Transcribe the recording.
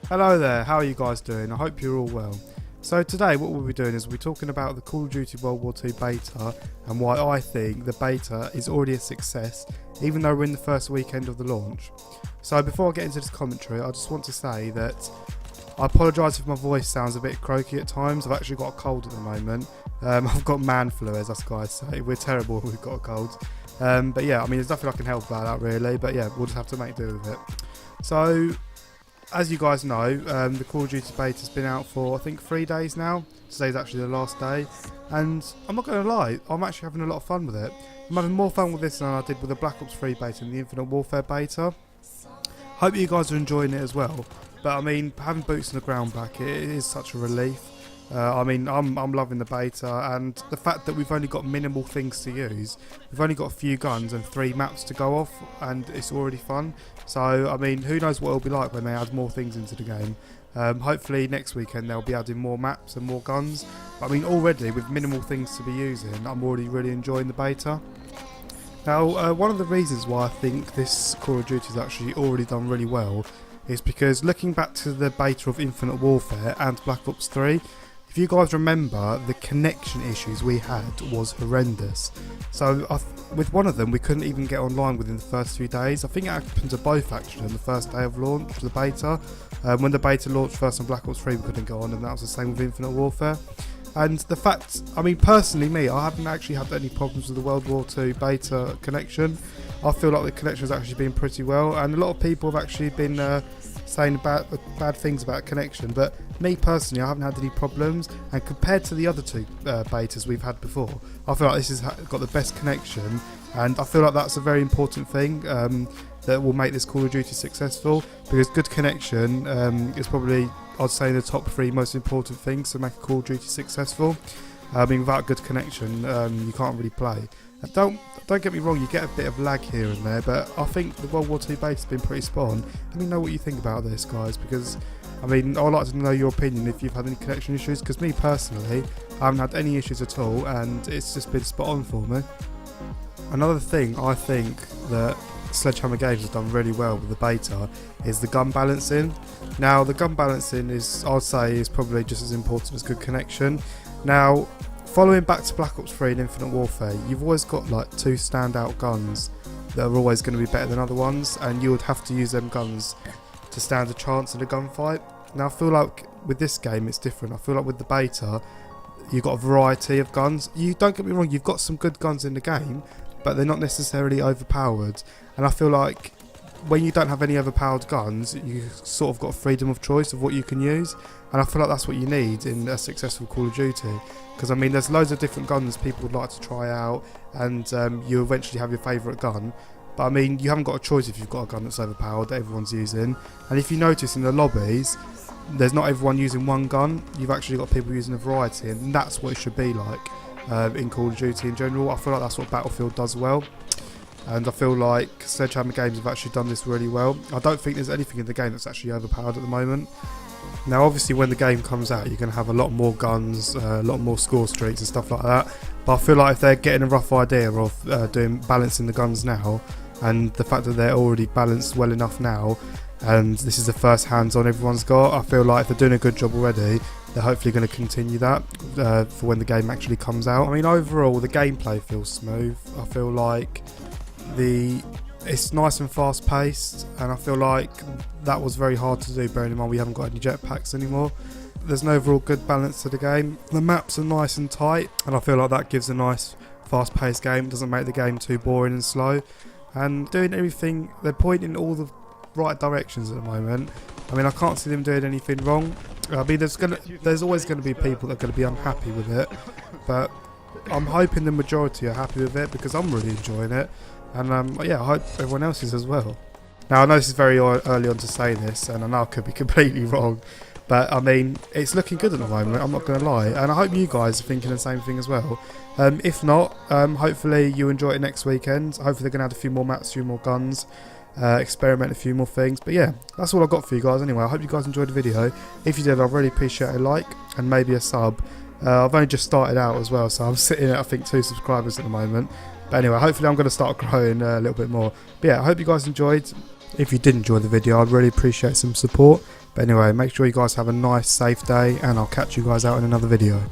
Hello there, how are you guys doing? I hope you're all well. So today what we'll be doing is we'll be talking about the Call of Duty World War II beta and why I think the beta is already a success even though we're in the first weekend of the launch. So before I get into this commentary, I just want to say that I apologise if my voice sounds a bit croaky at times. I've actually got a cold at the moment. I've got man flu, as us guys say. We're terrible when we've got a cold. But yeah, I mean there's nothing I can help about that really, but yeah, we'll just have to make do with it. So as you guys know, the Call of Duty beta has been out for I think 3 days now. Today's actually the last day, and I'm not going to lie, I'm actually having a lot of fun with it. I'm having more fun with this than I did with the Black Ops 3 beta and the Infinite Warfare beta. Hope you guys are enjoying it as well. But I mean, having boots on the ground back, it is such a relief. I mean, I'm loving the beta, and the fact that we've only got minimal things to use. We've only got a few guns and 3 maps to go off, and it's already fun. So, I mean, who knows what it'll be like when they add more things into the game. Hopefully next weekend they'll be adding more maps and more guns. But I mean, already with minimal things to be using, I'm already really enjoying the beta. Now, one of the reasons why I think this Call of Duty has actually already done really well is because looking back to the beta of Infinite Warfare and Black Ops 3, if you guys remember, the connection issues we had was horrendous. So with one of them, we couldn't even get online within the first few days. I think it happened to both actually on the first day of launch of the beta. When the beta launched first on Black Ops 3, we couldn't go on, and that was the same with Infinite Warfare. And the fact, I mean, personally me, I haven't actually had any problems with the World War II beta connection. I feel like the connection has actually been pretty well, and a lot of people have actually been saying bad things about connection, but me personally, I haven't had any problems, and compared to the other 2 betas we've had before, I feel like this has got the best connection, and I feel like that's a very important thing that will make this Call of Duty successful, because good connection is probably, I'd say, the top 3 most important things to make a Call of Duty successful. I mean, without good connection, you can't really play. Don't get me wrong, you get a bit of lag here and there, but I think the World War II beta has been pretty spot on. Let me know what you think about this, guys, because I mean, I'd like to know your opinion if you've had any connection issues, because me personally, I haven't had any issues at all, and it's just been spot on for me. Another thing I think that Sledgehammer Games has done really well with the beta is the gun balancing. Now, the gun balancing is, I'd say, is probably just as important as good connection. Now, following back to Black Ops 3 and Infinite Warfare, you've always got like 2 standout guns that are always going to be better than other ones, and you would have to use them guns to stand a chance in a gunfight. Now, I feel like with this game it's different. I feel like with the beta, you've got a variety of guns. You don't get me wrong, you've got some good guns in the game, but they're not necessarily overpowered. And I feel like when you don't have any overpowered guns, you sort of got freedom of choice of what you can use, and I feel like that's what you need in a successful Call of Duty, because I mean there's loads of different guns people would like to try out, and you eventually have your favourite gun, but I mean you haven't got a choice if you've got a gun that's overpowered that everyone's using. And if you notice in the lobbies, there's not everyone using one gun, you've actually got people using a variety, and that's what it should be like in Call of Duty in general. I feel like that's what Battlefield does well, and I feel like Sledgehammer Games have actually done this really well. I don't think there's anything in the game that's actually overpowered at the moment. Now obviously when the game comes out you're going to have a lot more guns, a lot more score streaks and stuff like that, but I feel like if they're getting a rough idea of balancing the guns now, and the fact that they're already balanced well enough now, and this is the first hands-on everyone's got, I feel like if they're doing a good job already, they're hopefully going to continue that for when the game actually comes out. I mean, overall the gameplay feels smooth. I feel like it's nice and fast paced, and I feel like that was very hard to do, bearing in mind we haven't got any jetpacks anymore. There's an overall good balance to the game. The maps are nice and tight, and I feel like that gives a nice fast paced game. It doesn't make the game too boring and slow, and doing everything, they're pointing in all the right directions at the moment. I mean, I can't see them doing anything wrong. I mean, there's always going to be people that are going to be unhappy with it, but I'm hoping the majority are happy with it, because I'm really enjoying it, and yeah, I hope everyone else is as well. Now, I know this is very early on to say this, and I know I could be completely wrong, but I mean, it's looking good at the moment, I'm not going to lie, and I hope you guys are thinking the same thing as well. If not, hopefully you enjoy it next weekend. Hopefully they're going to add a few more maps, a few more guns, experiment a few more things. But yeah, that's all I've got for you guys anyway. I hope you guys enjoyed the video. If you did, I'd really appreciate a like and maybe a sub. I've only just started out as well, so I'm sitting at I think 2 subscribers at the moment. But anyway, hopefully I'm going to start growing a little bit more. But yeah, I hope you guys enjoyed. If you did enjoy the video, I'd really appreciate some support. But anyway, make sure you guys have a nice, safe day, and I'll catch you guys out in another video.